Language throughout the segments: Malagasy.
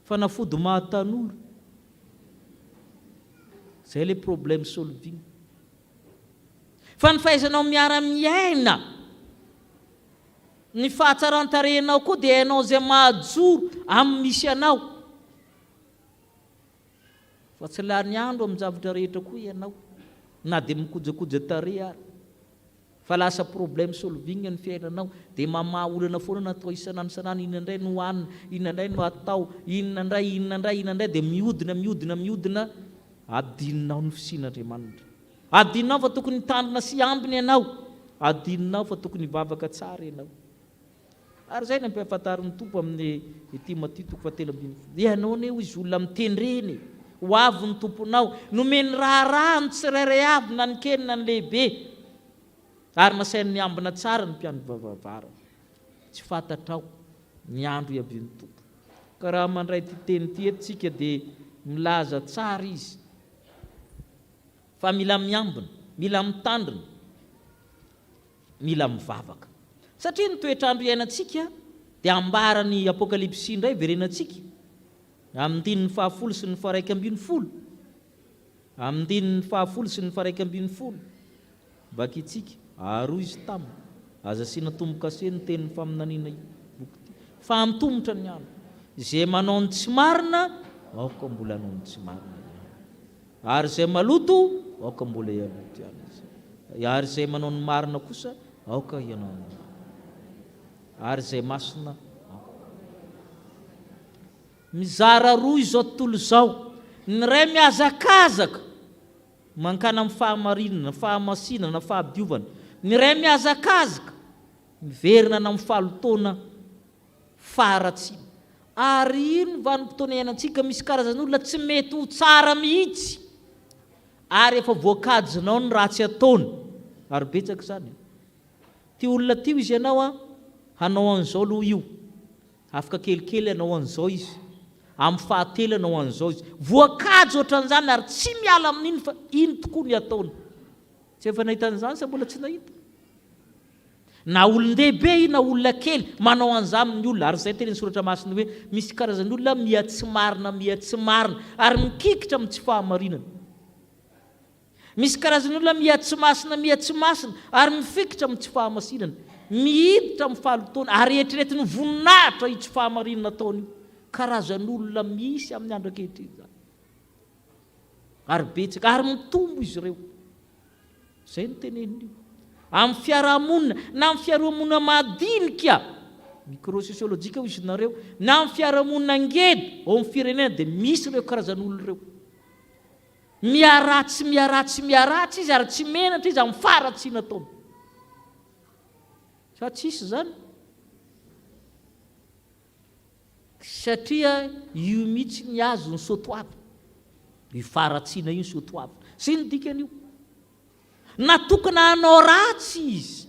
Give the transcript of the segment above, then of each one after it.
fanafody mahatanora. Zay le problème solving. Fa ny fahaizanao miara-miaina, ny fahatsaran-tarehinao koa dia hainao zay mahajoro amin'ny misy anao. Fa tsy lany andro amin'ny zavatra rehetra koa ianao, na dia mikojakoja tarehy ary. Fa lasa problème solving ny fiainanao, dia mamaha olana foana natao isan'andro, inona indray no hohanina, inona indray no atao, inona indray dia mihodina adininao ny fisian'Andriamanitra. Adininao fa tokony tandrina sy ambiny ianao, adininao fa tokony vavaka tsara ianao. Ary zay ny ampahafantarin'ny Tompo amin'ny Timothée 4:4. Ianao ne izy olona mitendreny, ho avy ny tomponao, nomeny raha ny tsirairay avy na ny kely na ny lehibe, ary nasainy ny ambina tsara ny mpiandry vavavara. Tsy fantatrao ny andro iavian'ny Tompo. Ka raha mandray ty teny ty eto dia milaza tsara izy. Fa mila miambina, mila mitandrina, mila mivavaka. Satria ny toetrandro iainantsika dia ambarany Apokalipsy indray verenantsika. Amin'ny dininy 10 sy ny 11. Amin'ny dininy 10 sy ny 11. Vakitsika, aro izy tamina, aza sina tombo-kase ny tenin'ny faminaniana boky ty. Fa antomotra ny andro. Izay manao ny tsy marina, aoka mbola hanao ny tsy marina. Ary izay maloto, aoka mbola ialoto ihany. Ary izay manao ny marina kosa, aoka ianao ny marina. Ary izay masina, mizara roa izao tontolo izao. Ny ray mihazakazaka mankana amin'ny fahamarinana, fahamasinana, fahabiovana. Ny ray mihazakazaka miverina na amin'ny fahalotoana faharatsiana. Ary ino vanim-potoana iainantsika, misy karazan'olona tsy mety ho tsara mihitsy, ary efa voakajinao ny ratsy ataony. Ary betsaka zany. Ty olona ty izy ianao hanao an'izao aloha io, afaka kelikely hanao an'izao izy, amin'ny fahatelo hanao an'izao izy, voakajo ohatran'izany ary tsy miala amin'iny fa ino tokoa ny ataony. Tsy efa nahita an'izany sa mbola tsy nahita? Na olon-dehibe na olona kely manao an'izany ny olona. Ary zay teny ny soratra masina hoe misy karazan'olona miha tsy marina ary mikikitra amin'ny tsy fahamarinana. Misy karazan'olona miha tsy masina ary mifikitra amin'ny tsy fahamasinana, mihiditra amin'ny fahalotoana ary eritreretiny voninahitra io tsy fahamarinana ataony io. Karazan'olona misy amin'ny andro ankehitriny zany. Ary betsaka, ary mitombo izy ireo. Zay ny teneniny io. Amin'ny fiarahamonina na amin'ny fiarahamonina madinika, microsociolojika ho izy nareo, na amin'ny fiarahamonina ngedy ao amin'ny firenena, dia misy ireo karazan'olona ireo. Miaratsy izy ary tsy menatra izy amin'ny faharatsiana ataony. Fa tsisy zany. Satria io mihitsy ny azo ny soatoavy. Io faharatsiana io ny soatoavy. Sy ny dikan'io. Natokana hanao ratsy izy.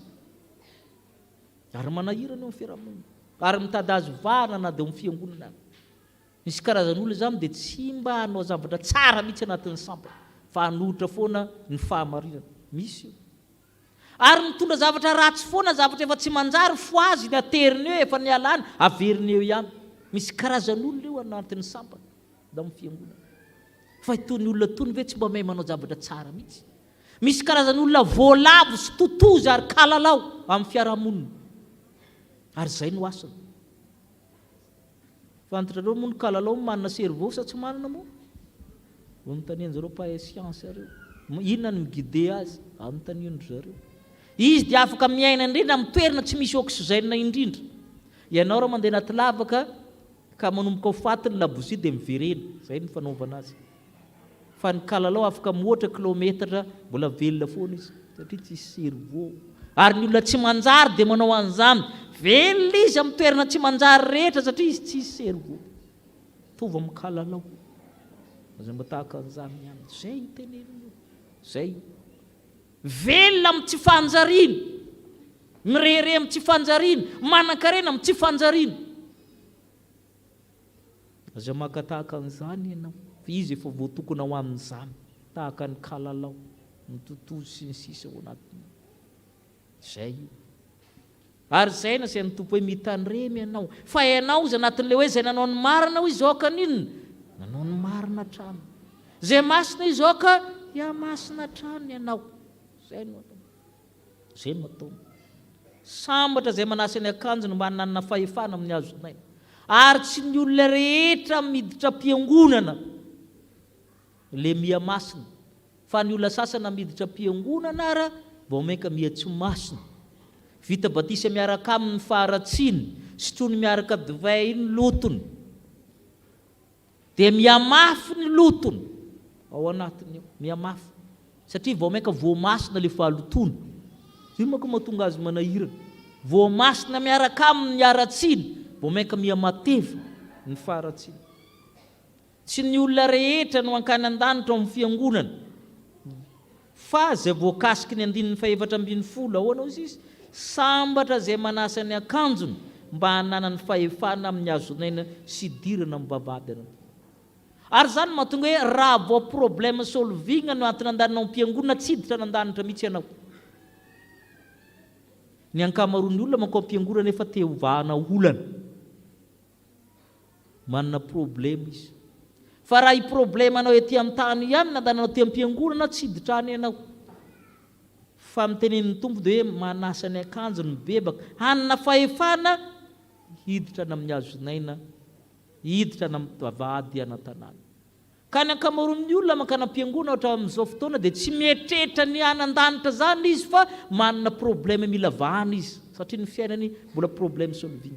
Ary manahirana eo amin'ny fiarahamonina. Ary mitady azy vahana na dia amin'ny fiangonana. Misy karazan'olona zany dia tsy mba hanao zavatra tsara mihitsy anatin'ny sampana, fa hanohitra foana ny fahamarinana. Misy io. Ary mitondra zavatra ratsy foana, zavatra efa tsy manjary fo azy ny ateriny eo, efa ny alany, averiny eo ihany. Misy karazan'olona eo anatin'ny sampana da amin'ny fiangonana. Fa itony olona tony ve tsy mba mahay manao zavatra tsara mihitsy? Misy karazan'olona voalavo sy totozy ary kalalao amin'ny fiarahamonina. Ary zay no asany. Fantatrareo moa ny kalalao manana cerveau sa tsy manana moa? Anontanian'izareo mpahay siansy ireo. Inona ny miguide azy? Anontanian'izareo. Izy dia afaka miaina indrindra amin'ny toerana tsy misy oxygène indrindra. Ianao raha mandeha anaty lavaka ka manomboka ho fatiny labozia dia miverena. Zay ny fanaovana azy. Fa ny kalalao afaka mihoatra kilometatra mbola velona foana izy, satria tsisy cerveau. Ary ny olona tsy manjary dia manao an'izany. Velona izy amin'ny toerana tsy manjary rehetra satria izy tsisy cerveau. Tovy amin'ny kalalao. Zay mba tahaka an'izany ihany. Zay ny teneniny. Zay. Velona amin'ny tsy fanjariana. Mirehire amin'ny tsy fanjariana. Manan-karena amin'ny tsy fanjariana. Aza makatahaka an'izany ianao. Izy efa voatokona ho amin'izany. Tahaka ny kalalao, ny totozy sy ny sisa ao anatiny. Zay io. Ary zay na zay ny tompo hoe mitandremy ianao. Fa ianao zay anatin'le hoe zay nanao ny marina ho izy aoka ninona? Nanao ny marina trano. Zay masina izy aoka, ia masina trano ianao. Zay no atao. Zay no atao. Sambatra zay manasa ny akanjony mba hananana fahefana amin'ny hazonaina. Ary tsy ny olona rehetra miditra am-piangonana le mia masina. Fa ny olona sasana miditra am-piangonana ara vao maika mia tsy masina. Vita batisa miaraka amin'ny faharatsiny, sitrony miaraka divay iny lotony. Dia miamafy ny lotony ao anatiny eo, miamafy. Satria vao maika voamasina le fahalotony. Zay manko mahatonga azy manahirana. Voamasina miaraka amin'ny haratsiny, vao maika miamateva ny faharatsiny. Tsy ny olona rehetra no ankany an-danitra amin'ny fiangonana. Fa zay voakasiky ny 740 ahoana izy? Sambatra zay manasa ny akanjony mba hanana ny fahefana amin'ny hazonaina sy dirana amin'ny vavady anao. Ary zany mahatonga hoe raha vao problème solving no antony andanina am-piangonana tsy hiditra nan-danitra mihitsy ianao. Ny ankamaroan'ny olona manko am-piangonana efa te hovahana olana. Manana problème izy. Fa raha i problème anao ety amin'ny tany ihany nandananao te am-piangonana tsy hiditrany ianao. Fa mitenen'ny tompo dia hoe manasa ny akanjony bebaka, hanana fahefana hiditra amin'ny hazonaina, hiditra amin'ny vavady ana-tanàna. Ka ny ankamaroan'ny olona mankana am-piangonana ohatra amin'izao fotoana dia tsy mietrehitra ny anan-danitra zany izy fa manana problème mila vahana izy satria ny fiainany mbola problème solving.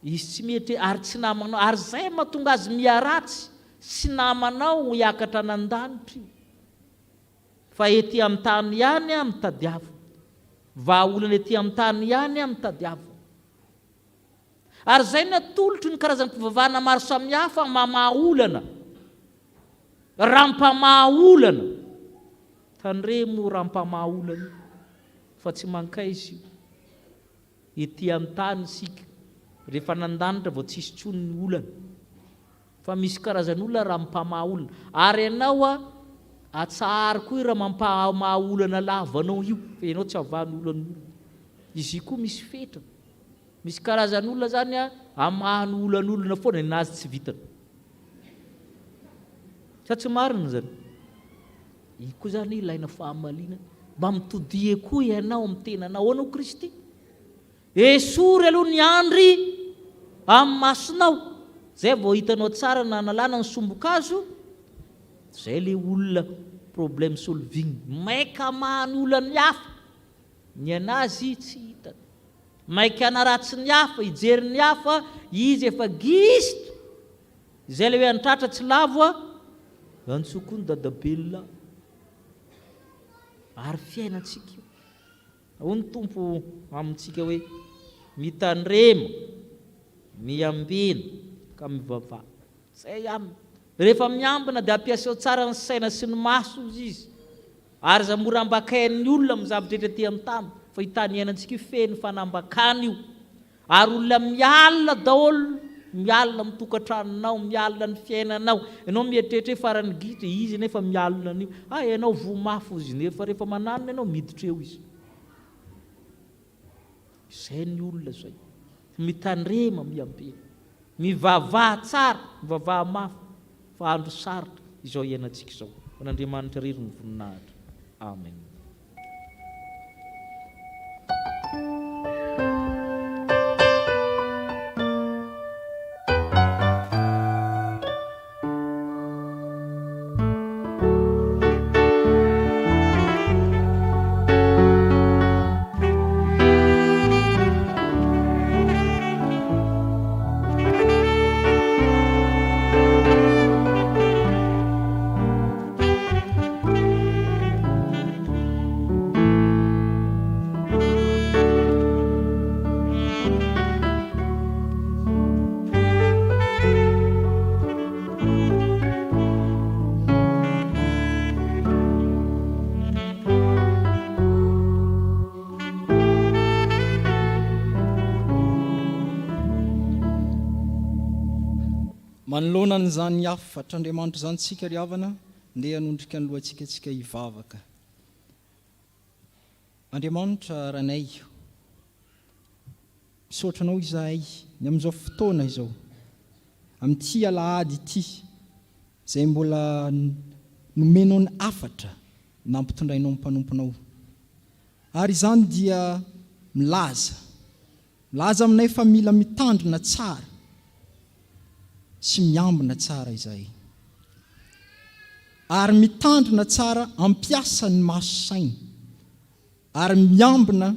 Izy tsy mietrehitra ary tsy namanao, ary zay mahatonga azy miaratsy sy namanao hiakatra anan-danitra. Fa ety amin'ny tany ihany mitadiavo. Vahaolana ety amin'ny tany ihany mitadiavo. Ary zay natolotry ny karazana mpivavahana maro samihafa mamaolana. Rampamaolana. Tandremo rampamaolana. Fa tsy mankaizy io. Ety amin'ny tany sika. Rehefa nan-danitra vao tsisy tsony ny olana. Fa misy karazan'olona rampamaolana. Ary ianao atsara koa raha mampamaolana lavanao io. Fa ianao tsy avahan'olana. Izy koa misy fetrana. Misy karazan'olona zany amahany olan'olona foana nazy tsy vitana. Sa tsy marina zany. Io koa zany ilaina fahamalina. Mba mitodie koa ianao amin'ny tenanao anao Kristy. Esory aloha ny andry amin'ny masonao. Zay vao hitanao tsara na analana ny sombokazo. Zay le olona problème solving. Maika amahany olana hafa. Ny anazy tsy hitana. Maika anaratsy ny hafa, hijery ny hafa, izy efa gisitra. Zay le hoe antratra tsy lavo antsokony dadabelona. Ary fiainantsika io. Ao ny tompo amintsika hoe mitandrema, miambina ka mivavaha. Zay aminy. Rehefa miambina dia ampiasao tsara ny saina sy ny maso izy. Ary za mora ambakain'ny olona amin'ny zavatra rehetra ety amin'ny tany. Fa hitany iainantsika feno fanambakana io. Ary olona mialina daholo, mialina amin'ny tokantranonao, mialina ny fiainanao. Ianao mieritreritra hoe farany gitra izy nefa mialina an'io. Ianao vomafo izy nefa rehefa mananona ianao miditra eo izy. Zay ny olona zay. Mitandrema miambina. Mivavaha tsara, mivavaha mafy. Fa andro sarotra izao iainantsika izao. N'Andriamanitra irery ny voninahitra. Amen. Manoloana n'izany afatra Andriamanitra izany tsika ry havana, ndeha hanondrika ny lohantsika hivavaka. Andriamanitra ranay, misaotranao izahay ny amin'izao fotoana izao amin'ity alahady ity izay mbola nomenao ny afatra nampitondrainao ny mpanomponao ary izany dia milaza aminay fa mila mitandrina tsara sy miambina tsara izay ary mitandrina tsara ampiasa ny maso saina ary miambina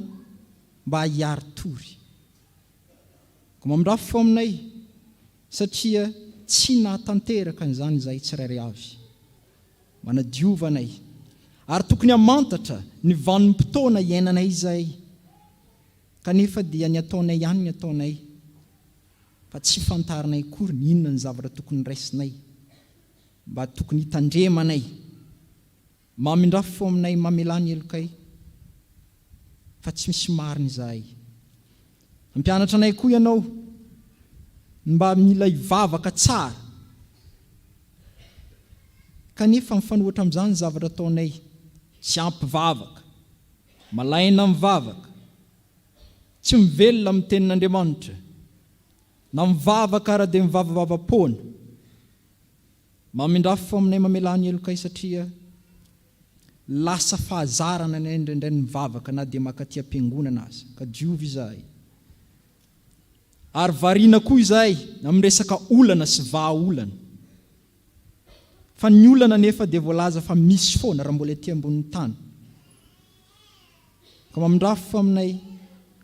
mba hiary tory ko mamindrafo fo aminay satria tsy nahatanteraka n'izany izay tsirairay avy manadiovanay ary tokony hamantatra ny vanim-potoana iainanay izay kanefa dia ny ataonay ihany ny ataonay fa tsy fantarinay kory ny inona ny zavatra tokony raisinay mba tokony hitandremanay mamindrafo fo aminay mamelany elokay fa tsy misy marina izahay ampianatra anay koa ianao mba mila hivavaka tsara kanefa mifanohatra amin'izany zavatra ataonay tsy ampivavaka malaina mivavaka tsy mivelona amin'ny tenin'Andriamanitra na mivavaka ara dia mivavavavapoana mamindrafo fo aminay mamelany elokay satria lasa fahazarana nay indraindray mivavaka na dia makaty am-piangonana aza ka diovy izahay ary variana koa izahay amin'ny resaka olana sy vahaolana fa ny olana nefa dia voalaza fa misy foana raha mbola ety ambonin'ny tany ka mamindrafo fo aminay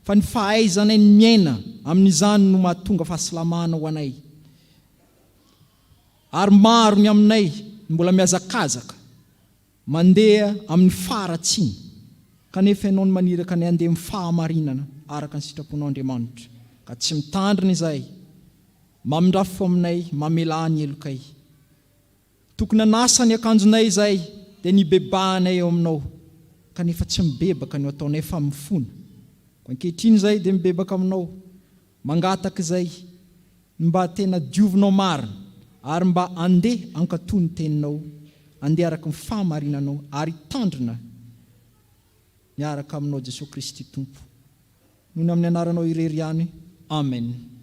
fa ny fahaizanay ny miaina amin'izany no mahatonga fahasalamana ho anay ary maro ny aminay mbola miazakazaka mandeha amin'ny faratsiny kanefa ianao ny maniraka ny andeha amin'ny fahamarinana araka ny sitraponao Andriamanitra ka tsy mitandrina izay mamindrafo fo aminay mamelany elokay tokony hanasa ny akanjonay izay dia nibebahanay eo aminao kanefa tsy mibebaka ny ataonay fa mifona ko ankehitriny izay dia mibebaka aminao mangataka izay mba tena diovinao marina ary mba andeha ankatoy ny teninao andeha araka ny fahamarinanao ary tandrina miaraka aminao Jesosy Kristy Tompo noho ny amin'ny anaranao irery ihany amen.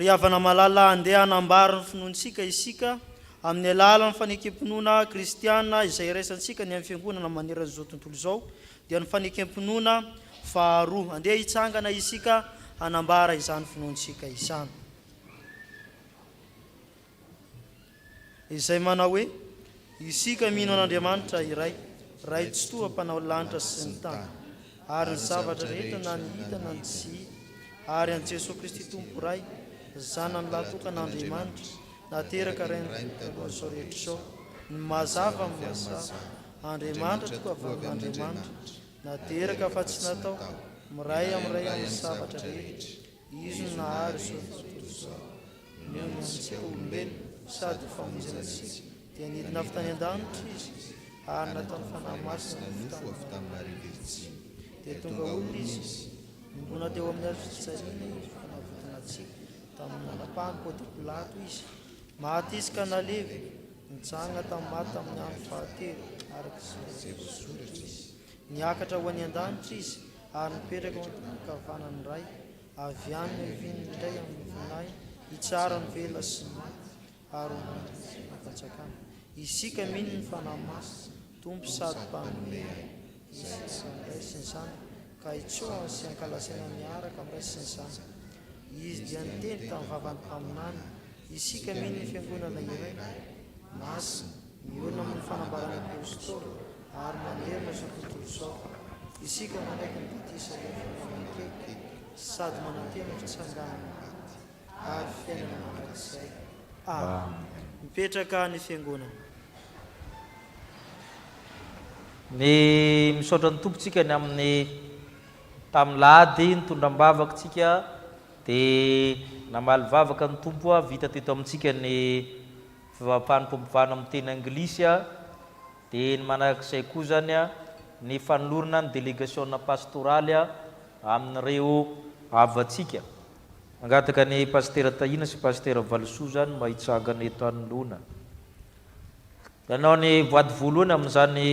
Riavana malala andeha hanambara ny finoantsika isika amin'ny alalan'ny fanekem-pinoana kristiana izay iraisantsika ny amin'ny fiangonana maneran'izao tontolo izao dia ny fanekem-pinoana faharoa andeha hitsangana isika hanambara izany finoantsika izany izay manao hoe isika mino an'Andriamanitra iray ray tsy toa mpanao lanitra sy ny tany ary ny zavatra rehetra na ny hita na ny tsy hita ary an' Jesosy Kristy Tompo ray zanany latoka'Andriamanitra nateraka rain'izao rehetra izao ny mazava amin'ny mazava Andriamanitra toa avy amin'Andriamanitra nateraka fa tsy natao miray amin'ny zavatra rehetra izy no nahary izao tontolo izao noho ny antsika olombelona sady famonjenantsika dia nidina avy tany an-danitra izy ary nataony fanahy masina dia tonga olona izy nimbona teo amin'ny azo fitsariana izy fanavotana antsika tamin'ny anapahany Pônty Pilato izy maty izy ka nalevy nitsanga tamin'ny maty tamin'ny andro fahatelo araka izay voasoratra izy niakatra ho any an-danitra izy ary nipetraka ao an-kavanany ray avy any no ivininy indray amin'ny vinay hitsara ny vela sy ny ary mampatsakana isika mino ny fanahy masy tompo sady mpanome izy am'ray sy ny zany ka hitsoa sy ankalasaina miaraka am'ray sy ny zany izy dia niteny tamin'ny vavany mpaminany isika mino ny fiangonana iray masy miorina amin'ny fanambarana apôstôly ary manderina zao tontolo zao isika manaiky ny batisa rehefa sady manantena fitsanganana ary fiainana mandrakizay mipetraka ny fiangonana. Ny misaotra ny tompontsika ny amin'ny tamin'ny lady nitondram-bavakantsika dia namaly vavaka ny tompo vita teto amintsika ny fivavaham-pampovana amin'ny teny anglisy dia ny manakizay koa zany ny fanolorana ny délégation pastoraly amin'ireo avatsika mangataka ny pastera Tahina sy pastera Valosoa zany mba hitsangana eto anoloana. Ianao ny voady voalohany amin'izany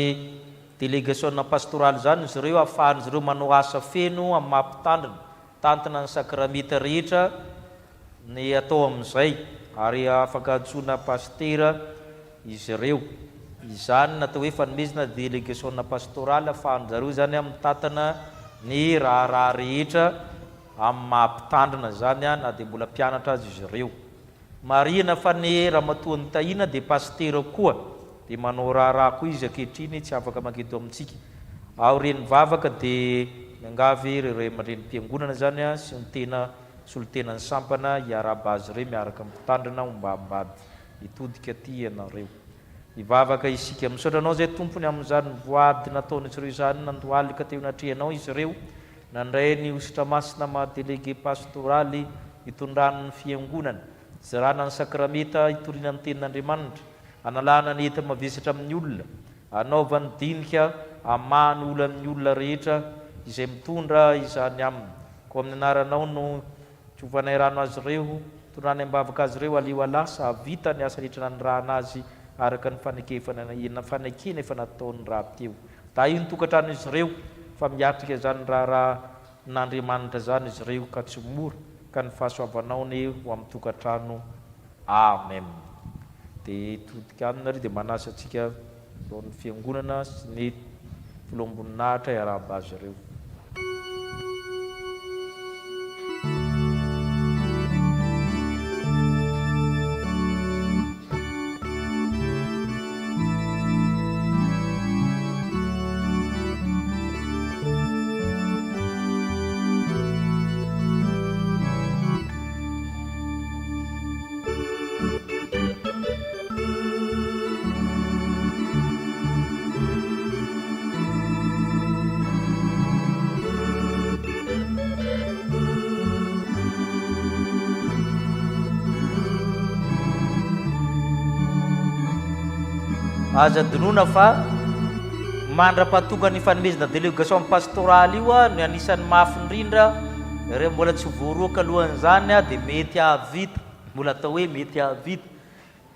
délégation pastoraly zany izy ireo ahafahan'izy ireo manao asa feno amin'ny mampitandrina tantina ny sakramenta rehetra ny atao amin'izay ary afaka antsoina pastera izy ireo. Izany natao hoe fanomezana délégation pastoraly ahafahan'izareo zany amin'ny tantana ny raharaha rehetra amin'ny mampitandrina zany na dia mbola mpianatra azy izy ireo. Marihana fa ny ramatoan'ny Tahina dia pastera koa dia manao raharaha koa izy ankehitriny tsy afaka maketo amintsika. Ao reny vavaka dia miangavy ireo aman-dreny mpiangonana zany sy ny tena solon-tenany sampana hiaraba azy ireo miaraka mitandrina ombambady hitodika ty ianareo. Ivavaka isika misaotra anao zay tompony amin'izany voady nataon'izy ireo izany nandohalika teo natrehanao izy ireo nandray ny ositra masina maha-délégué pastoraly hitondrany ny fiangonana zirana ny sakramenta hitoriana ny tenin'Andriamanitra analana ny heta mavesatra amin'ny olona anaova ny dinika amany olo amin'ny olona rehetra izay mitondra izany aminy ko amin'ny anaranao no tsofanay rano azy ireo tondrany ambavaka azy ireo aleo alasa vita ny asa rehetra nanirahana azy araka ny fanekena efa nataony raha teo da io nytokantrano izy ireo fa miatrika zany raha n'Andriamanitra zany izy ireo ka tsy mora ka ny fahasoavanao ny ho amin'ny tokantrano. Amen. Dia todika aminy ary dia manasa antsika eo ny fiangonana sy ny filomboninahitra hiarahaba azy ireo. Aza dinona fa mandra-pahatonga ny fanomezana délégation pastoraly io no anisan'ny mafy indrindra ireo mbola tsy voaroaka alohan'izany dia mety ahavita mbola atao hoe mety ahavita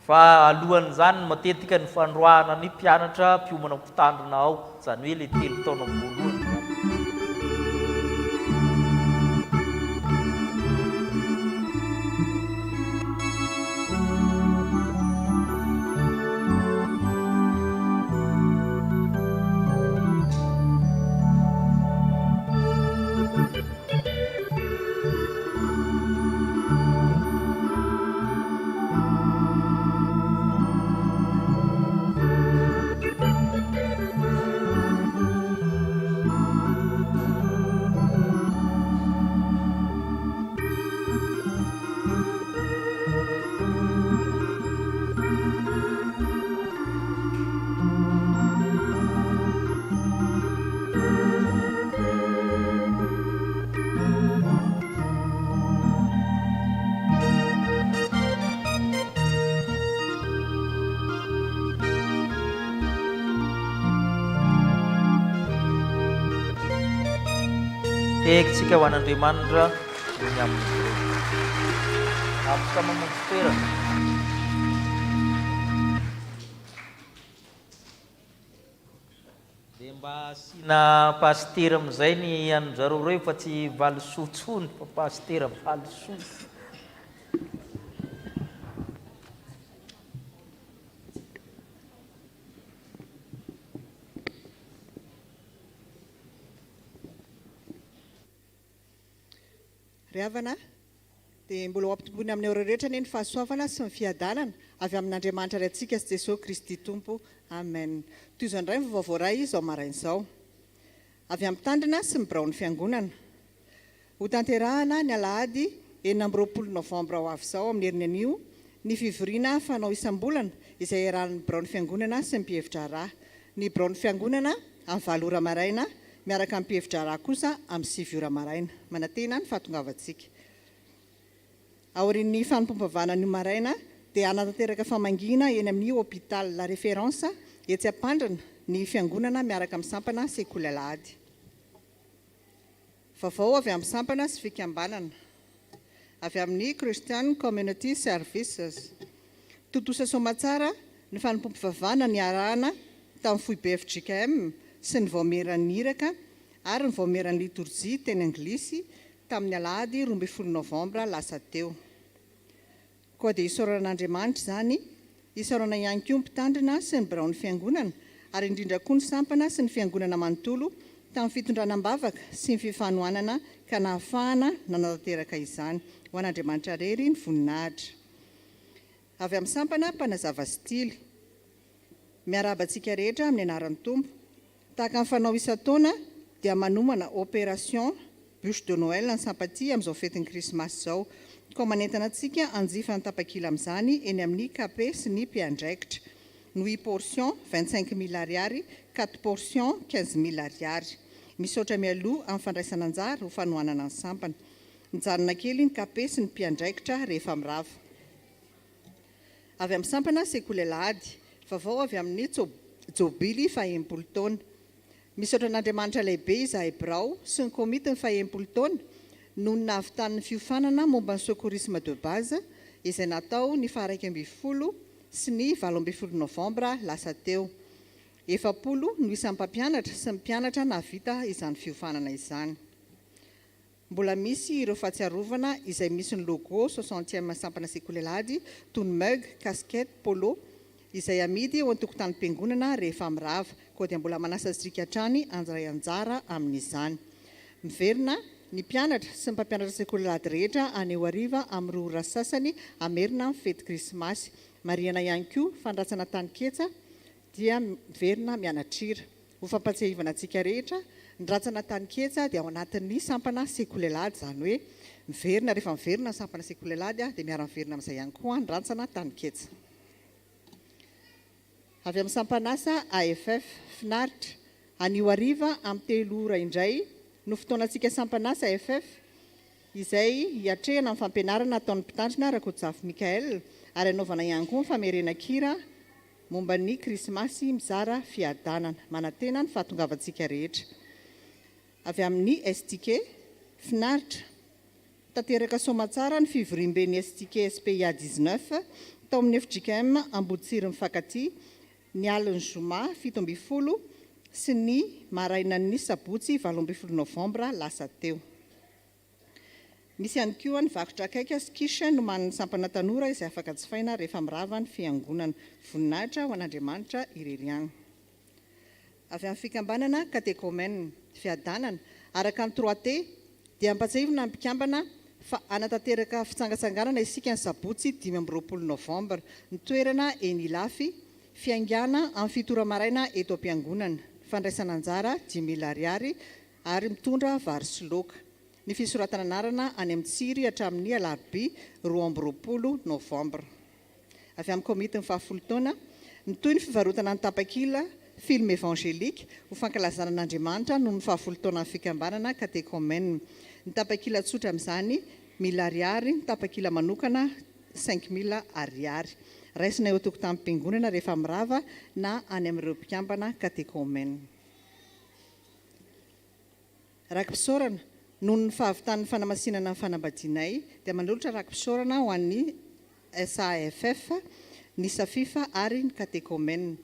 fa alohan'izany matetika ny fandroahana ny mpianatra mpiomana mpitandrina ao zany hoe le 3 taona voalohany. Tekintsika ho an'Andriamanitra ny amin'izy ireo. afaka mamonjy toerana. Dia mba asiana pastera amin'izay ny anjareo reo fa tsy valosoa tsony fa pastera valosoa. Ry havana dia mbola ho ampitombony amin'ny ora rehetra ny fahasoavana sy ny fiadanana avy amin'Andriamanitra ry antsika sy Jesosy Kristy Tompo. Amen. Toy izao indray ny vaovao iray izao marain'izao. Avy amin'ny tandrina sy ny biraon'ny fiangonana. Ho tanterahana ny alahady 9 Novambra ho avy izao amin'ny herin'ny anio ny fivoriana fanao isam-bolana izay iarahan'ny biraon'ny fiangonana sy ny mpihevitra rà. Ny biraon'ny fiangonana amin'ny 7 ora maraina miaraka amin'ny mpihevitra rà kosa amin'ny 7 ora maraina. Manantena ny fahatongavantsika. Aorian'ny fanompoam-pavana ny maraina dia anatanteraka famangina eny amin'ny hôpital La Référence etsy Ampandrina ny fiangonana miaraka amin'ny sampana sekoly alahady. Vaovao avy amin'ny sampana sy fikambanana. Avy amin'ny Christian Community Services. Totosa somatsara ny fanompoam-pavana ny arahana tamin'ny foibe FJKM sy ny voameran'ny iraka ary ny voameran'ny liturgie teny anglisy tamin'ny alahady 12 Novambra lasa teo. Koa dia isaoran'Andriamanitra izany, isaorana ihany koa ny mpitandrina sy ny biraon'ny fiangonana ary indrindra koa ny sampana sy ny fiangonana manontolo tamin'ny fitondranam-bavaka sy ny fifanohanana ka nahafahana nanatanteraka izany. Ho an'Andriamanitra rery ny voninahitra. Avy amin'ny sampana mpanazava stily. Miarabantsika rehetra amin'ny anaran'ny Tompo. Tahaka ny fanao isan-taona dia manomana opération bûche de Noël ny sampaty amin'izao fetin'ny krismasy izao. Koa manentana antsika anjifa ny tapakila amin'izany eny amin'ny kapé sy ny mpiandraikitra. No 8 portion 25 000 ariary, 4 portion 15 000 ariary. Misaotra mialoha amin'ny fandraisana anjara ho fanohanana ny sampana. Mijanona kely ny kapé sy ny mpiandraikitra rehefa mirava. Avy amin'ny sampana sekoly alahady. Vaovao avy amin'ny jobily 100 taona. Misaotra an'Andriamanitra lehibe izahay birao sy ny komity ny 100 taona noho ny nahavitan'ny fiofanana momba ny secourisme de base izay natao ny 12 sy ny 17 Novambra lasa teo. 70 no isan'ny mpampianatra sy ny mpianatra nahavita izany fiofanana izany. Mbola misy ireo fahatsiarovana izay misy ny logo 60e sampana sekoly alahady toy ny mug, casquette, polo izay amidy eo an-tokotanin'ny mpiangonana rehefa mirava. Koa dia mbola manasa antsika hatrany andray anjara amin'izany. Miverina ny mpianatra sy ny mpampianatra sekoly alahady rehetra aneo ariva amin'ny 2 ora sasany hamerina amin'ny fety krismasy. Mariana ihany koa fandratsana tany-ketsa dia miverina mianatrira. Ho fampatsiahivana antsika rehetra, ny ratsana tany-ketsa dia ao anatin'ny sampana sekoly alahady, izany hoe miverina rehefa miverina ny sampana sekoly alahady dia miara-miverina amin'izay ihany koa ny ratsana tany-ketsa. Avy amin'ny sampanasa AFF finaritra anio ariva amin'ny 3 ora indray no fotoanantsika sampanasa AFF izay hiatrehana amin'ny fampianarana ataon'ny mpitandrina Rakotsafy Mikael ary anaovana ihany koa ny famerenan-kira momba ny krismasy mizara fiadanana. Manantena ny fahatongavantsika rehetra. Avy amin'ny STK finaritra tanteraka somatsara ny fivoriam-ben'ny STK SPIA 19 tao amin'ny FJKM Ambohitsiry mifankaty ny aliny zoma 17 sy ny marainan'ny sabotsy 17 Novambra lasa teo. Misy ihany koa ny vakotra akaiky skisha no man'ny sampana tanora izay afaka jifaina rehefa mirava ny fiangonana. Voninahitra ho an'Andriamanitra irery ihany. Avy amin'ny fikambanana katekômène fiadanana araka ny 3T dia ampatsahivina ny mpikambana fa anatanteraka fitsangatsanganana isika ny sabotsy 20 Novambra ny toerana eny Ilafy fiangana amin'ny 7 ora maraina eto am-piangonana. Fandraisana anjara 10 000 ariary ary mitondra vary sy laoka. Ny fisoratana anarana any amin'ny Tsiry hatramin'ny alarobia 12 Novambra. Avy amin'ny komity ny 10 taona ny toy ny fivarotana ny tapakila film évangélique ho fankalazana an'Andriamanitra noho ny 10 taona ny fikambanana katekômène. Ny tapakila tsotra amin'izany 1 000 ariary, ny tapakila manokana 5 000 ariary. Raisina eo an-tokotanin'ny mpiangonana rehefa mirava na any amin'ireo mpikambana katekômène. Rakim-pisaorana noho ny fahavitan'ny fanamasinana ny fanambadianay dia mandolotra rakim-pisaorana ho an'ny SAFF, ny SAFIFA ary ny katekômena.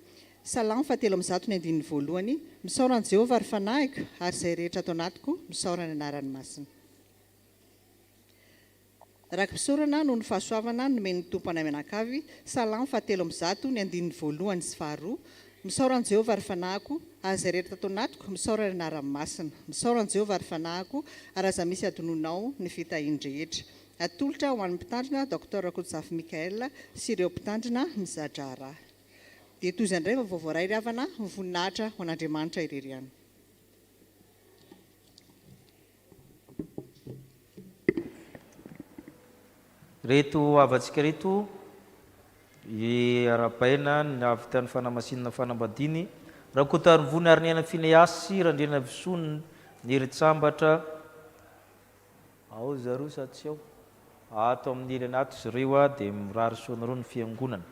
Salamo 7:1 misaorana Jehovah ary fanahiko ary izay rehetra atao anatiko misaorana anarany masina. Rakim-pisaorana noho ny fahasoavana nomen'ny tompo anay mianakavy. Salamo 7:1 sy 2. Misaorana Jehovah ary fanahiko ary izay rehetra atao anatiko misaorana anarany masina. Misaorana Jehovah ary fanahiko ary aza misy adononao ny fitahiany rehetra. Atolotra ho an'ny mpitandrina Dr Rakotsafy Mikael sy ireo mpitandrina mizatra raha. Dia toy izay indray vaovao iray ravana voninahitra ho an'Andriamanitra irery ihany. Reto avantsika reto arabaina ny avitan'ny fanamasinana fanambadiny rakotarivony ary niaina Fineasy randrena visony ny heritsambatra ao zareo sa tsy ao ato amin'ny ely anato izy ireo dia mirary soanareo ny fiangonana.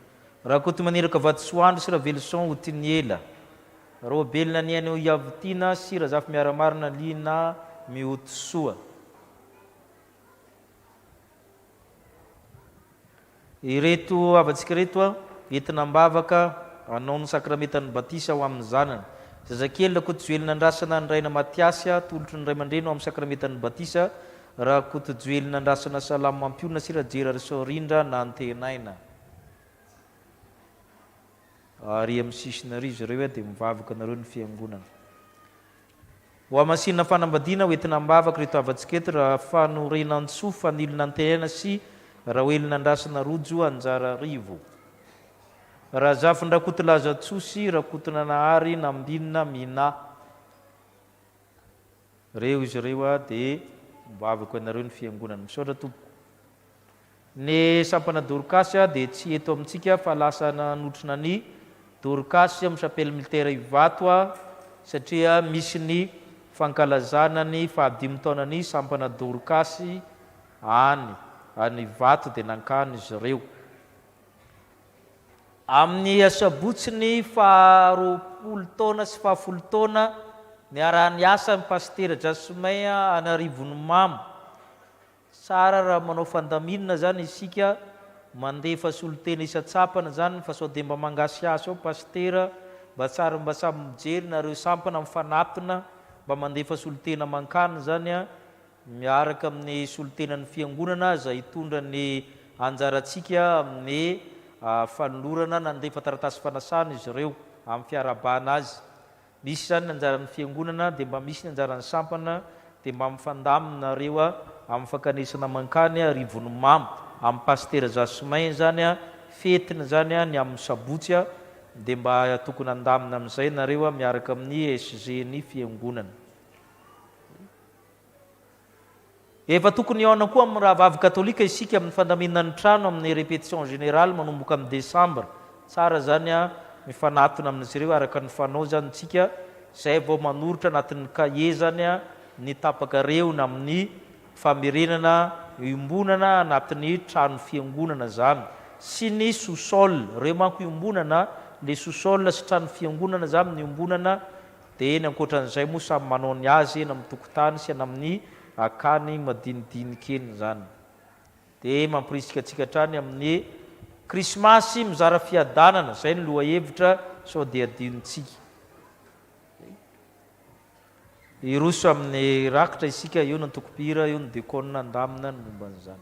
Rakoto maneraka Vatsoandro sy Ravelison Otiniela Robelina niaina Iavitina sy Razafy miaramarina Lina Mihotosoa. Ireto avantsika reto entina mbavaka anao ny sakramentan'ny batisa ho amin'ny zanany. Zazakely rakoto joelina andrasana ny raina Matiasy tolotry ny ray aman-dreny amin'ny sakramentan'ny batisa. Rakoto joelina andrasana Salamo Mampiona sy Rajera Risorindra na antenaina. Ary amin'ny sisinareo izy ireo dia mivavaka nareo ny fiangonana. Ho amasinina fanambadiana hoentina mbavaka reto avantsika eto raha fanorenan-tsoa fanilona antenaina sy raha oelina andrasana rojo anjara rivo. Raha zafin-drakoto laza-tsosy rakoto nanahary nambinina mina. Reo izy ireo dia mivavaka nareo ny fiangonana. Misaotra tompo. Ny sampana Dorkasy dia tsy eto amintsika fa lasa nanotrina ny Dorkasy amin'ny chapelle militaire Ivato satria misy ny fankalazana ny 15 taonany sampana Dorkasy any Ivato dia nankany izy ireo. Amin'ny asabotsy ny 20 taona sy 10 taona niarahany asa ny pastera Jasomay Anarivony Mamo. Tsara raha manao fandaminana zany isika mandefa solotena isatsapana zany fa sao dia mba mangasy asa ao pastera mba tsara mba samy mijery nareo sampana mifanatona mba mandefa solotena mankany zany miaraka amin'ny solotenan'ny fiangonana izay hitondra ny anjaratsika amin'ny fanolorana nandefa taratasy fanasana izy ireo amin'ny fiarabana azy. Misy zany anjaran'ny fiangonana dia mba misy ny anjaran'ny sampana dia mba mifandamina nareo amin'ny fankanesana mankany Rivony Mamo amin'ny pastera Jasomay zany fetina zany ny amin'ny sabotsy dia mba tokony andamina amin'izay nareo miaraka amin'ny SG ny fiangonana. Efa tokony iaona koa amin'ny raha vavy katolika isika amin'ny fandaminana ny trano amin'ny répétition générale manomboka amin'ny Desambra. Tsara zany mifanatona amin'izy ireo araka ny fanao zany tsika izay vao manoritra anatin'ny kahie zany ny tapaka-reo na amin'ny famerenana iombonana anatin'ny trano fiangonana zany sy ny sous-sol. Reo manko iombonana le sous-sol sy trano fiangonana zany ny iombonana dia eny ankoatran'izay moa samy manao ny azy eny amin'ny tokotany sy eny amin'ny akany madinidinika eny zany. Dia mampirisika antsika hatrany amin'ny krismasy mizara fiadanana izay ny loha hevitra sao dia adinontsika. Iroso amin'ny rakitra isika io ny tokopira io ny dekona andamina ny momban'izany.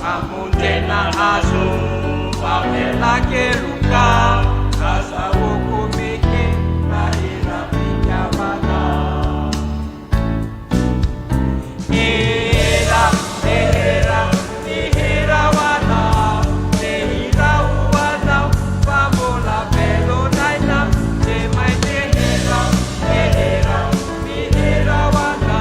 Amundena azo Pamelakeluka Asa ukumike Naira pinyamana Era, era, era wana Era wana Pamola pelo naina Temai era, era, era wana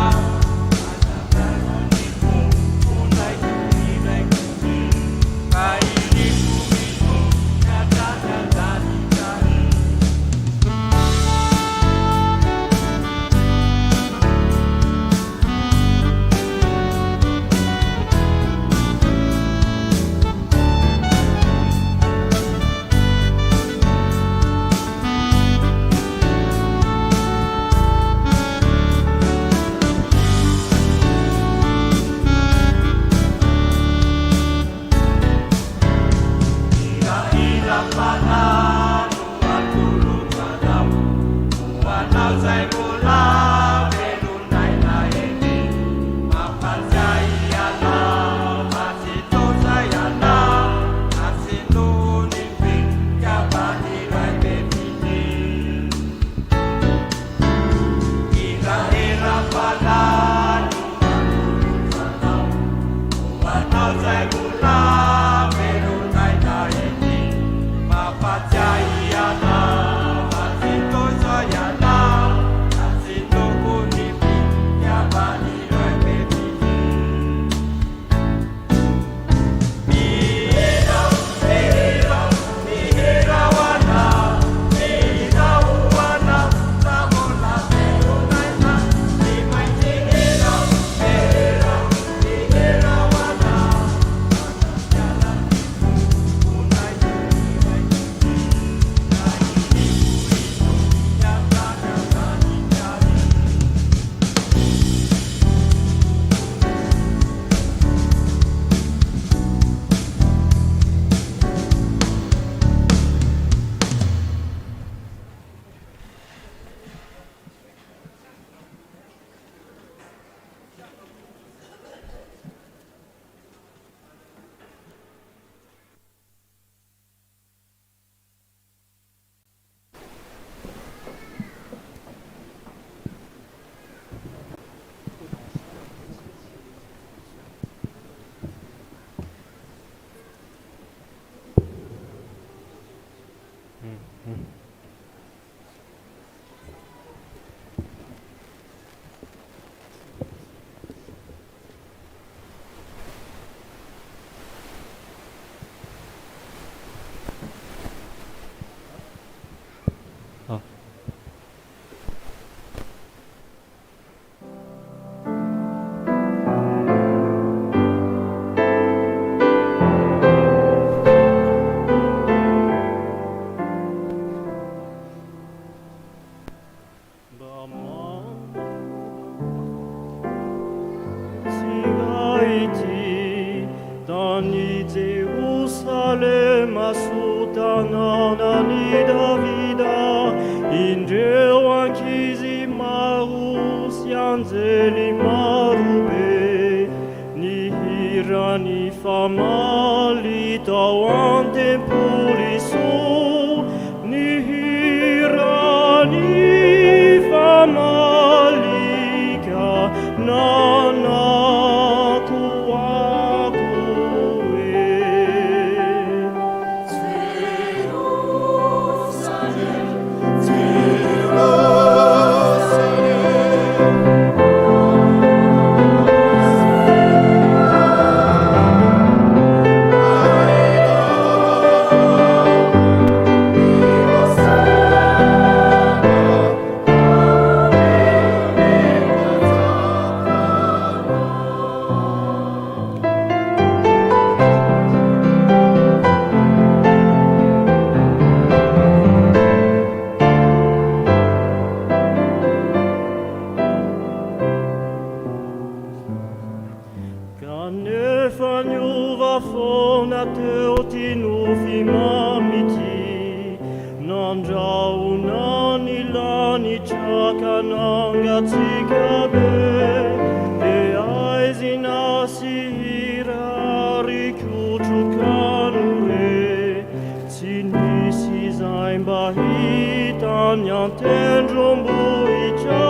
tendrombohitra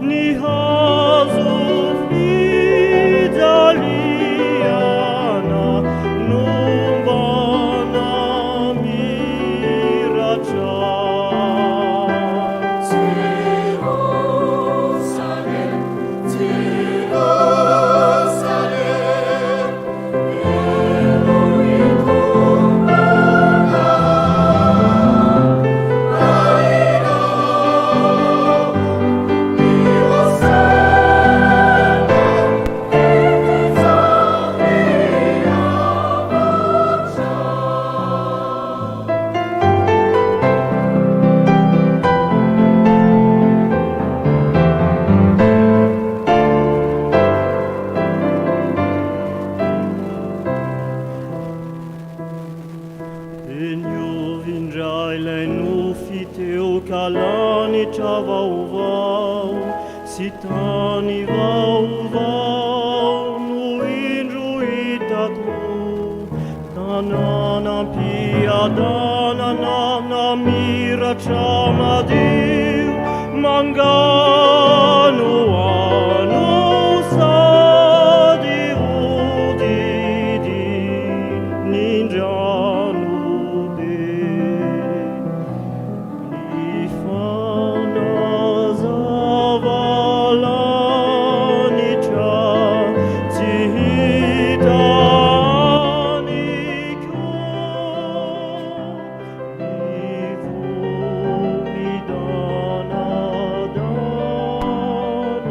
ny hazo fijaliana nombana miratra. Eniovindrailay nofiteo kalanitra vaovao sy tany vaovao no indro hitako tanànam-piadanana namiratra madio mangano ano sady odidi nindrano be ny fanazavalanitra tsy hitaniko ny vomidanadana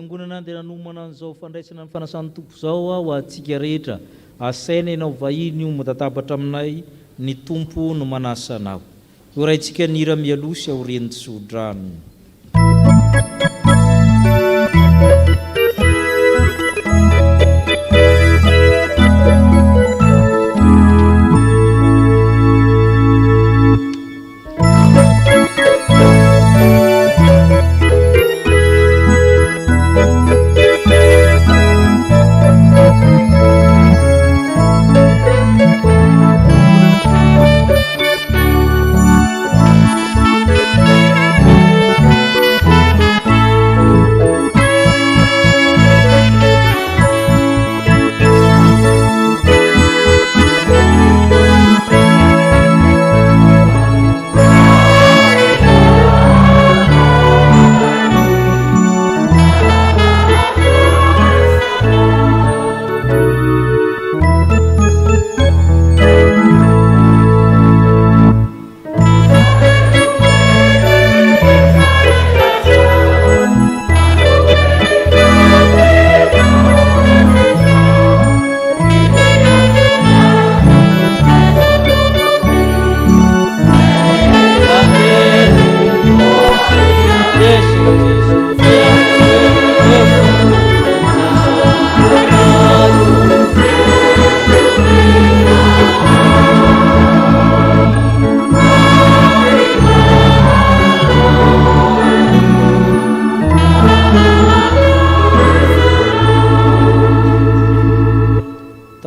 fiangonana dia nanomana an'izao fandraisana ny fanasan'ny tompo izao ho antsika rehetra. Asaina ianao vahiny io matatabatra aminay, ny tompo no manasa anao. Horaintsika ny hira mialosy aorian'ny Tsodrano.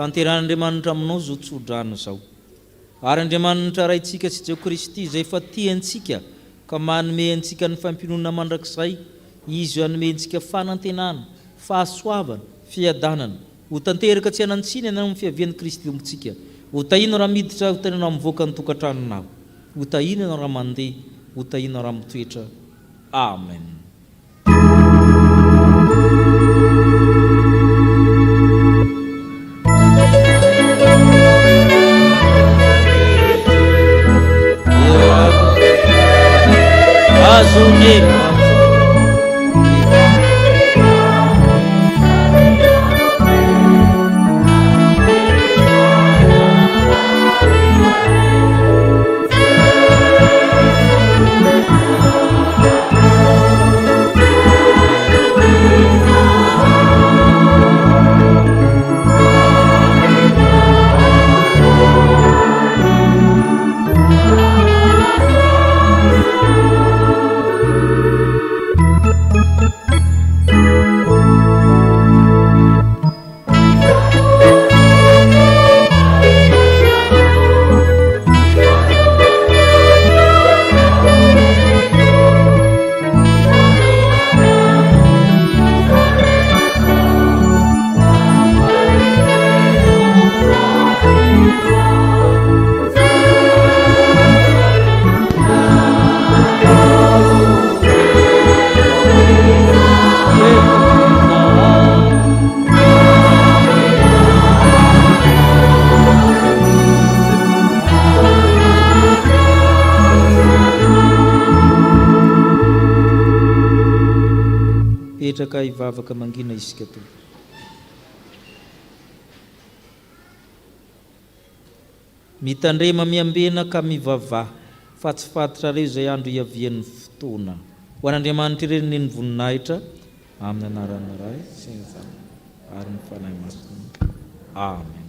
Tanteran'Andriamanitra aminao zao Tsodrano zao. Ary Andriamanitra raintsika sy Jesu Kristy izay efa tiantsika ka manome antsika ny fampinoana mandrakizay, izy hanome antsika fanantenana, fahasoavana, fiadanana. Ho tanteraka tsy hanantsiny ianao amin'ny fiavian'i Kristy omontsika. Ho tahina raha miditra, ho tahina raha mivoaka ny tokantranonao. Ho tahina ianao raha mandeha, ho tahina raha mitoetra. Amen. Petraka ivavaka mangina isika to. Mitandrema miambena ka mivavaha fa tsy fantatra reo izay andro iavian'ny fotoana. Ho an'Andriamanitra ireny ny voninahitra amin'ny anarana iray sy ny Zanaka ary ny fanahy masina. Amen.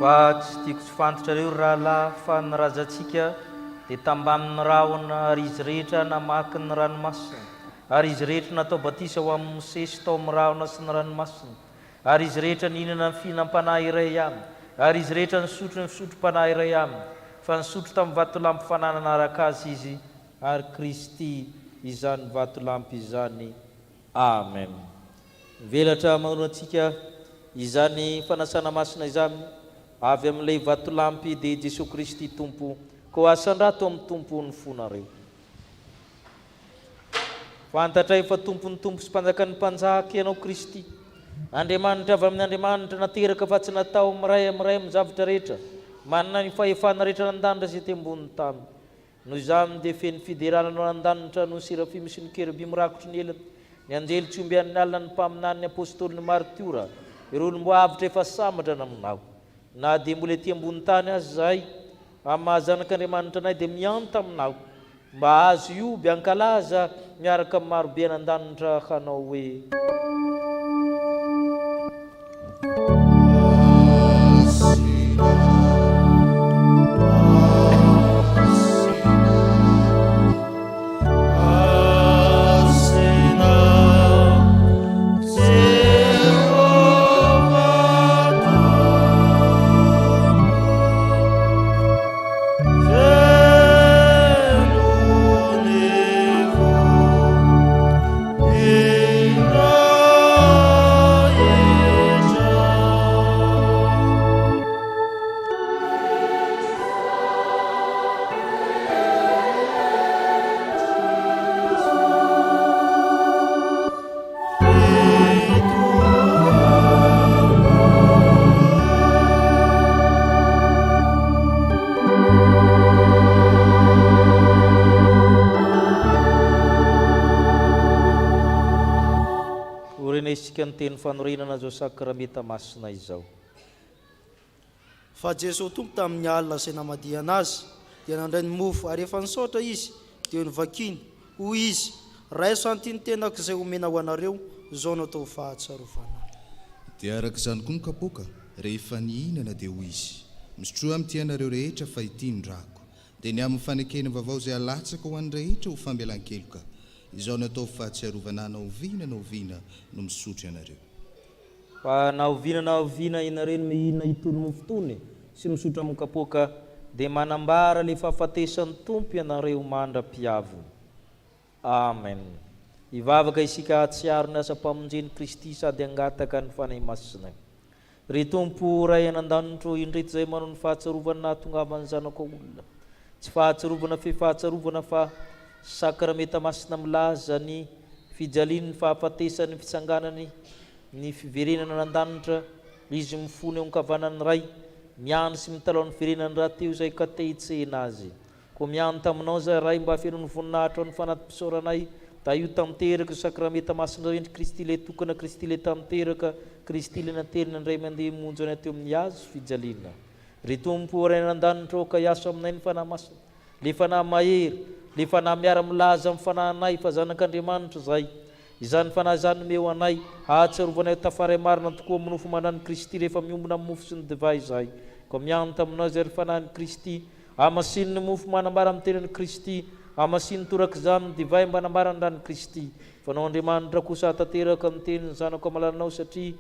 fa tsy tiako tsy fantatrareo rahalahy fa nyrazantsika dia tamba amin'ny rahona ary izy rehetra namaky ny ranomasina ary izy rehetra natao batisa ho amin'ny mosesy tao amin'ny rahona sy ny ranomasina ary izy rehetra nihinana ny fihinam-panahy iray aminy ary izy rehetra nisotro ny fisotro-panahy iray aminy fa nisotro tamin'ny vatolampy fananana araka azy izy ary Kristy izany vatolampy izany. Amen. Velatra manonantsika izany fanasana masina izany avy amin'ilay vatolampy dia Jesosy Kristy tompo, ko asan-drato amin'ny tompo ny fonareo. Fantatray fa tompo ny tompo sy mpanjakany mpanjaka ianao Kristy, Andriamanitra avy amin'ny Andriamanitra nateraka fa tsy natao miray amin'ny zavatra rehetra, manana ny fahefana rehetra nandanitra izay ty ambony tany. Noho izany dia feny fiderananao nandanitra no serafimy sy ny kerubi mirakotry ny elany, ny anjely tsy omby amin'ny alina ny mpaminany ny apôstôly ny martiora, ireo ny mboavitra efa sambatra naminao. Na dia mbola ety ambony tany azy zahay, amin'ny mahazanak'Andriamanitra anay dia mianta aminao, mba azo ioby ankalaza miaraka amin'ny marobe nandanitra hanao hoe ny teny fanorenana zao sakramenta masina izao. Fa Jesosy tompo tamin'ny alina izay namadiana azy dia nandray ny mofo ary efa nisaotra izy dia nivakiny hoy izy, ray santiny tenako izay omena ho anareo, zao natao fahatsarovana. Dia araka izany koa ny kapoaka rehefa nihinana dia hoy izy, misotroa amin'ity anareo rehetra fa ity ny drako, dia ny amin'ny fanekena vaovao izay alatsaka ho an'ny rehetra ho fambelan-keloka. Izao natao fahatsiarovana na oviana no misotro ianareo. Fa na oviana ianareo mihinana itony mofo tony sy misotro amin'ny kapoaka dia manambara le fahafatesan'ny tompo ianareo mandra-piavony. Amen. Ivavaka isika hatsiaro ny asa-pamonjeny Kristy sady angataka ny fanahy masina. Ry tompo ray anan-danitro indreto izay manao ny fahatsarovana tongavany zanako olona, tsy fahatsarovana fahatsarovana fa sakramenta masina milaza ny fijaliany, ny fahafatesany, ny fisanganany, ny fiverenana nan-danitra, izy mifony eo ny kavanany ray miano sy mitalaon'ny firenany raha teo izay ka te hitsena azy ko miano taminao zay ray mba hafian'ny voninahitra ao ny fanatim-pisaoranay da io tamiteraka sakramenta masina endry Kristy le tokana Kristy le tamiteraka Kristy le naterina indray mandeha monjo any teo amin'ny azo fijaliana ry tompo orain'an-danitra ka iaso aminay ny fanahy masina le fanahy mahery le fanahy miara milaza amin'ny fanahinay fa zanak'Andriamanitra zay izany fanahy zany meo anay ahatsiarovanay tafaray marina tokoa amin'ny nofo manany Kristy rehefa miombona amin'ny mofo sy ny divay zay ko miano taminao zay ry fanahin'ny Kristy amasin'ny mofo manambara amin'ny tenan'ny Kristy amasin'ny torak' izany ny divay mba nambarany rany Kristy fanao Andriamanitra kosa tanteraka amin'ny teniny zanako amalanao satria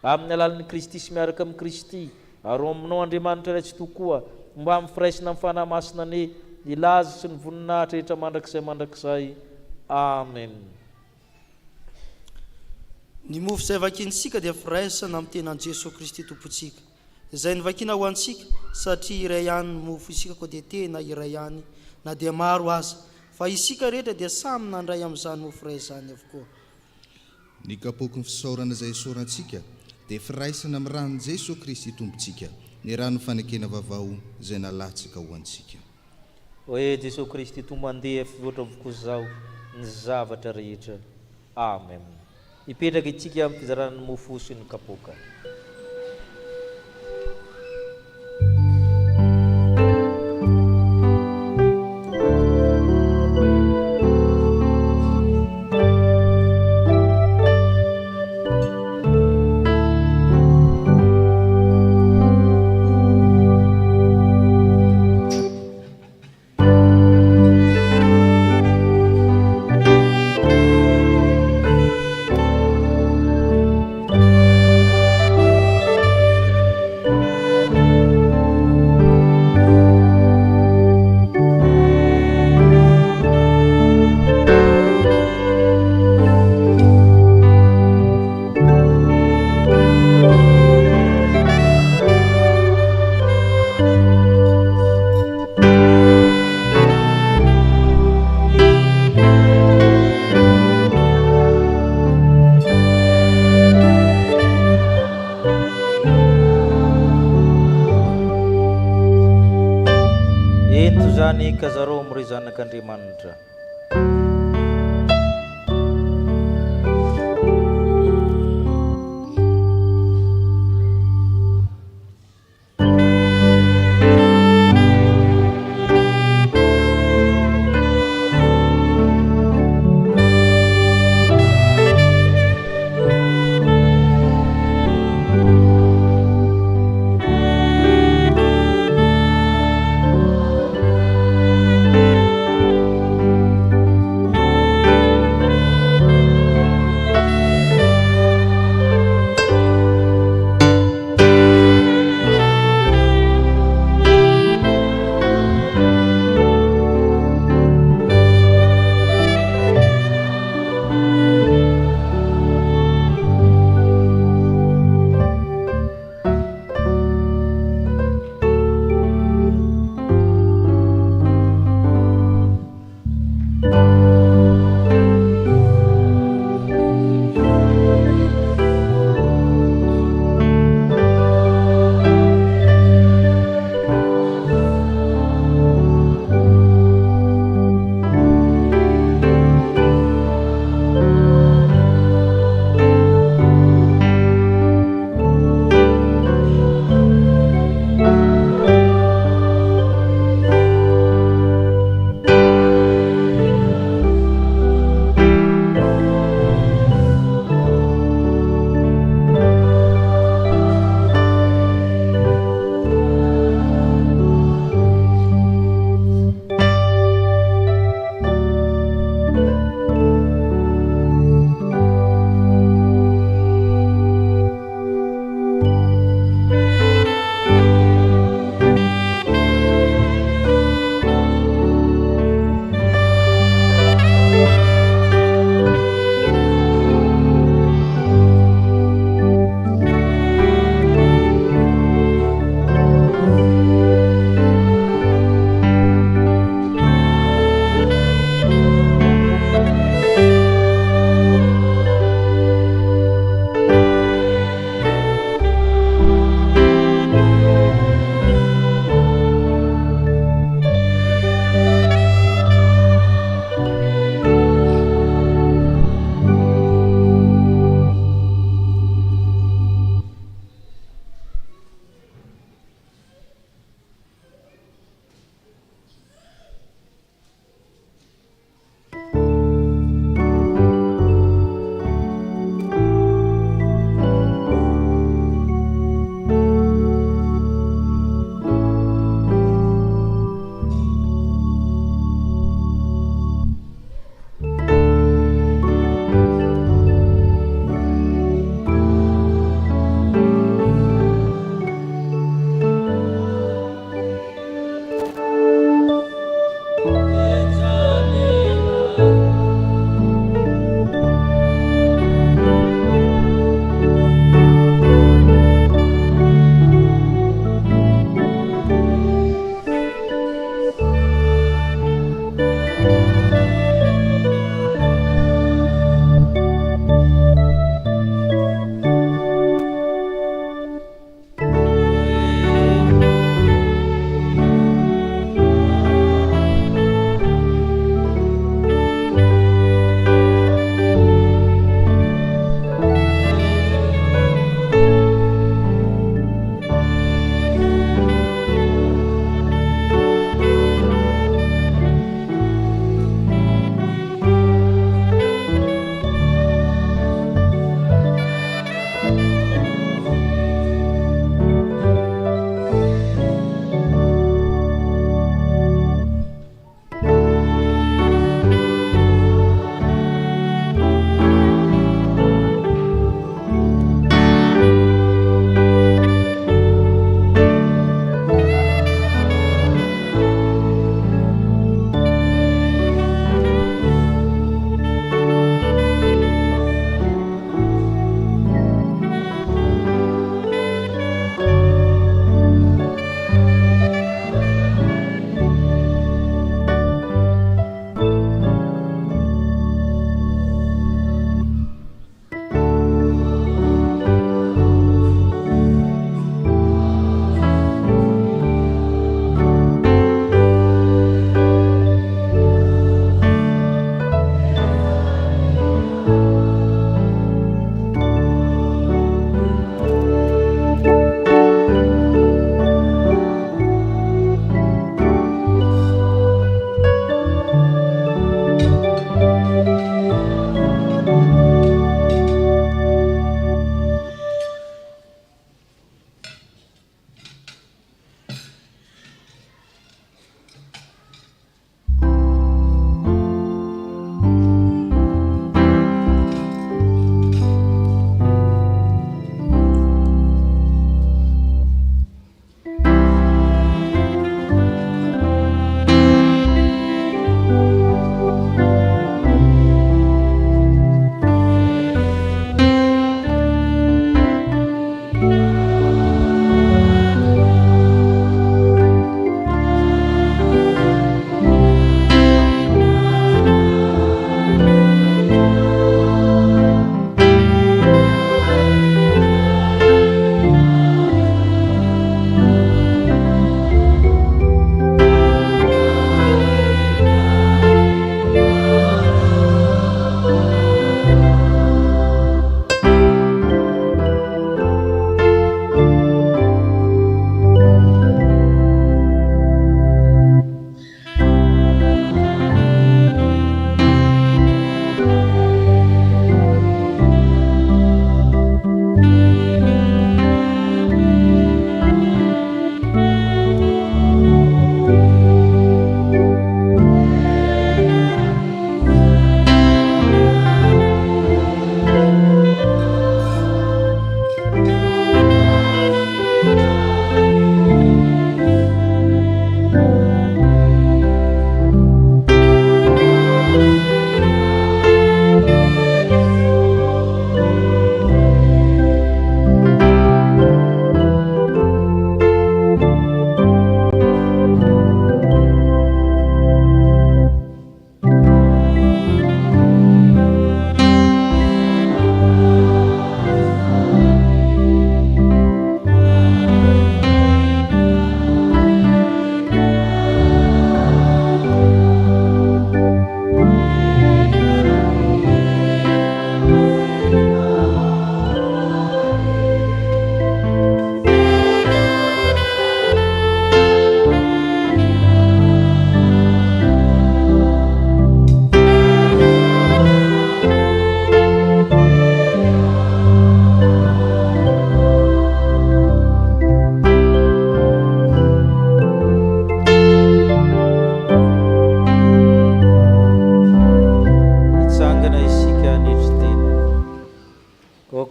amin'ny alalan'ny Kristy sy miaraka amin'ny Kristy ary aminao Andriamanitra ratsy tokoa mba amin'ny firaisina amin'ny fanahy masina ne ilaza sy ny voninahitra rehetra mandrakizay amen. Ny mofo izay vakiantsika dia firaisana amin'ny tenan Jesosy Kristy tompontsika izay nivakina ho antsika satria iray ihany ny mofo isika koa dia tena iray ihany na dia maro aza fa isika rehetra dia samy nandray amin'izany mofo iray izany avokoa. Ny kapoky ny fisaorana izay isaorantsika dia firaisana amin'ny ranon'i Jesosy Kristy tompontsika ny rano fanekena vaovao izay nalatsaka ho antsika. Oe Jesosy Kristy tombo andeha fivoatra avokoa zao ny zavatra rehetra. Amen. Ipetraka itsika amin'ny fizarana ny mofo sy ny kapoka. Kazarao amin'ireo zanak'Andriamanitra.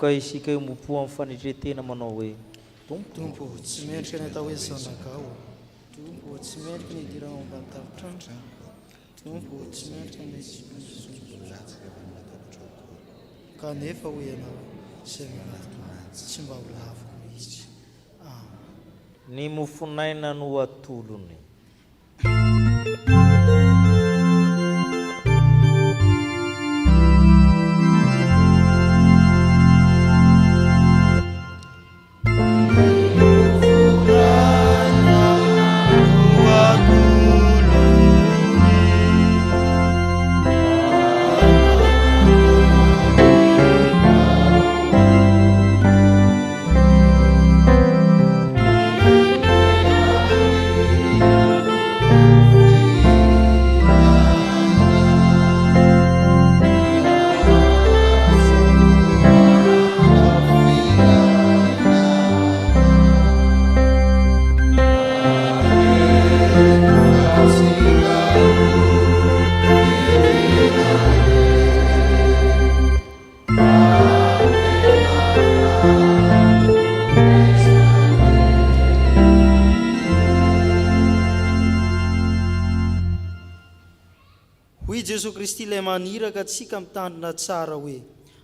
Maka isika eo mompo amin'ny fanetretena manao hoe Tompo tsy mendrika ny atao hoe zanakao. Tompo tsy mendrika ny idirana ao ambany tavitrandra. Tompo tsy mendrika ny kanefa ho ianao izay manatona tsy mba ho lavo mihitsy. ny mofonaina no atolony. Hoy Jesosy Kristy ilay maniraka atsika mitandrina tsara hoe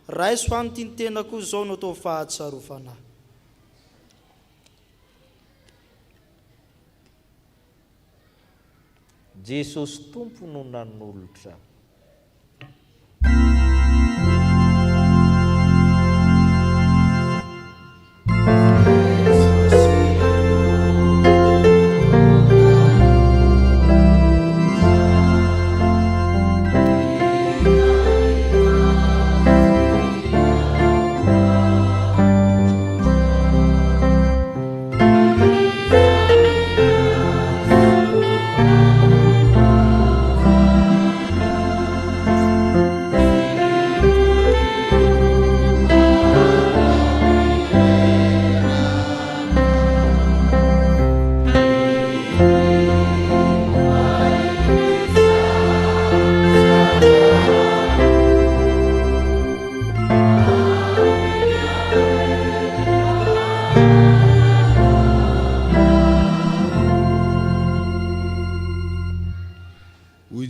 raiso amity ny tena koa izao no atao fahatsarofanahy. Jesosy tompo no nanolotra.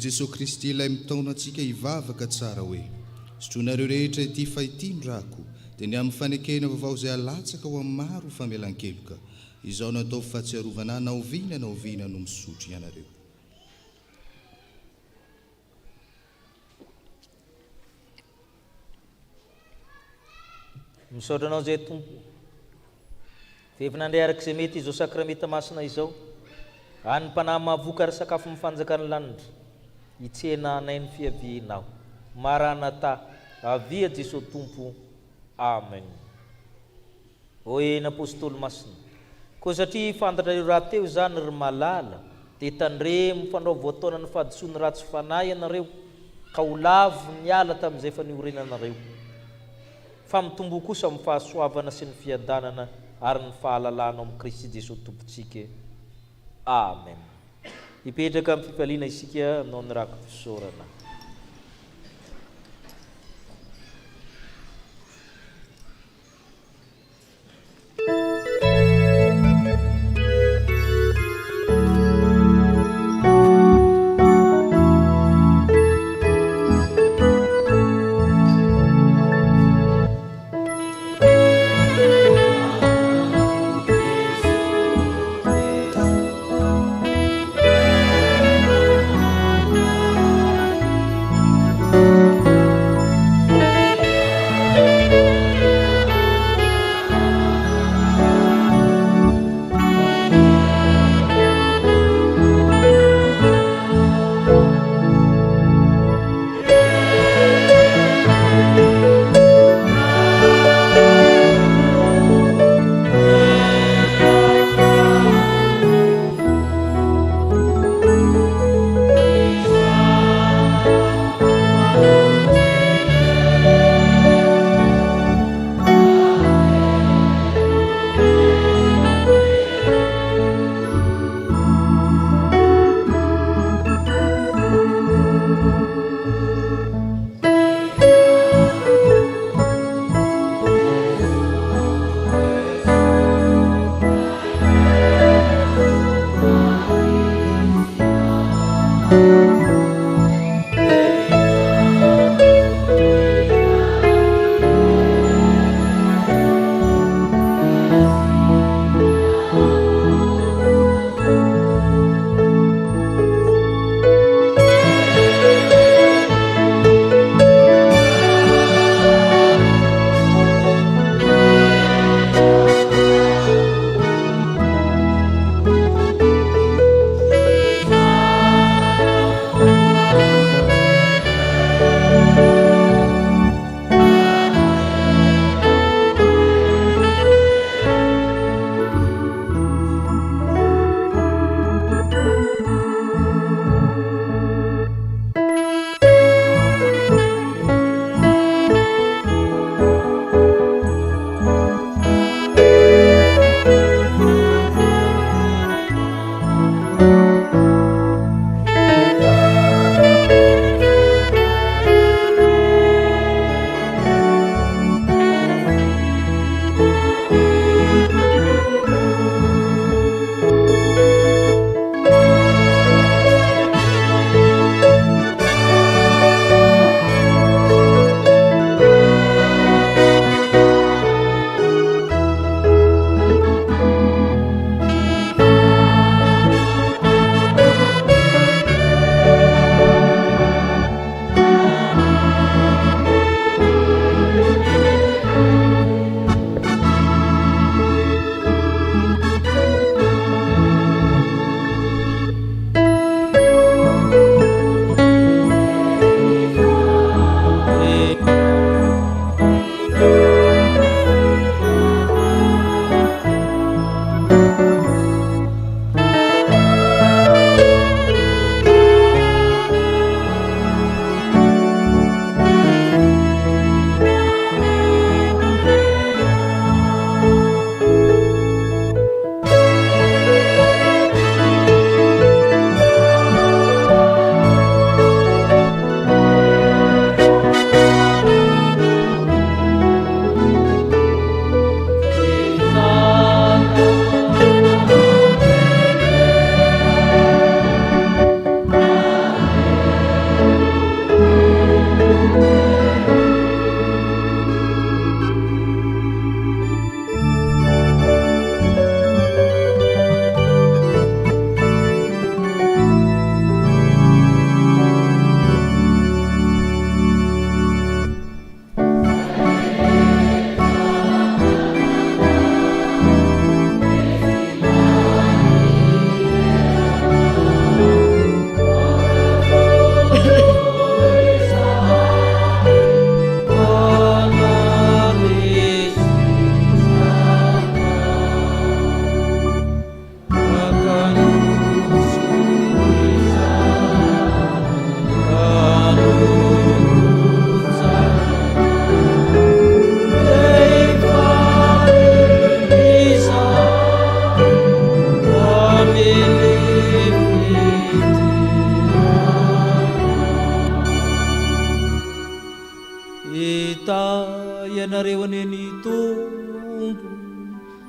Jesosy Kristy ilay mitaona antsika hivavaka tsara hoe sotroinareo rehetra ity fahitin-drako dia ny amin'ny fanekena vaovao izay alatsaka ho amin'ny maro famelan-keloka izao natao fahatsiarovana naoviana no misotro ianareo. Misaotra anao zay tompo vevy nandray araka izay mety izao sakramenta masina izao any mpanahy mahavoka ary sakafo mifanjakany lanitra hitsena anainy fiavianao maranata avia Jesosy tompo amen. Hoy ny apôstôly masina koa satria fantatra ireo raha teo zany ry malala dia tandremo fanao voataona ny fahadisoany ratsy fanahy ianareo ka ho lavo ny ala tamin'izay fa niorenanareo fa mitombo kosa amin'ny fahasoavana sy ny fiadanana ary ny fahalalana amin'ny Kristy Jesosy tompontsika amen. Ipetraka amin'ny fifaliana isika aminao ny rako fisaorana.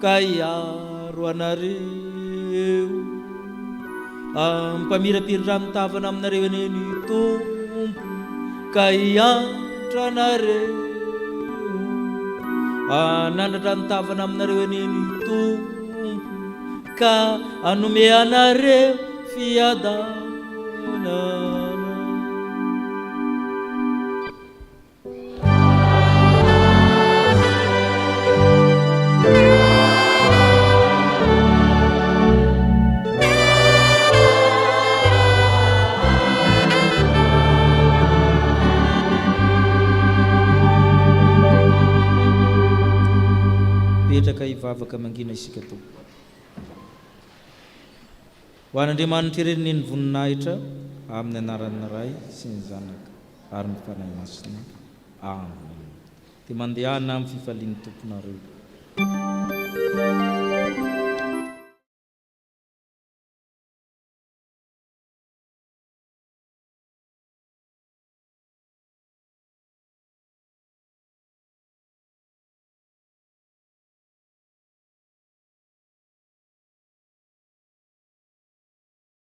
ka iaro anareo mpamirapiritra mitavana aminareo eneny tompo ka iantra anareo anandratra nitavana aminareo eneny tompo ka anome anareo fiadanana. Petraka ivavaka mangina isika tompo. Ho an'Andriamanitra ireny ny voninahitra amin'ny anaran'ny Ray sy ny Zanaka ary ny Fanahy Masina. Amen. Dia mandehana amin'ny fifalian'ny tomponareo.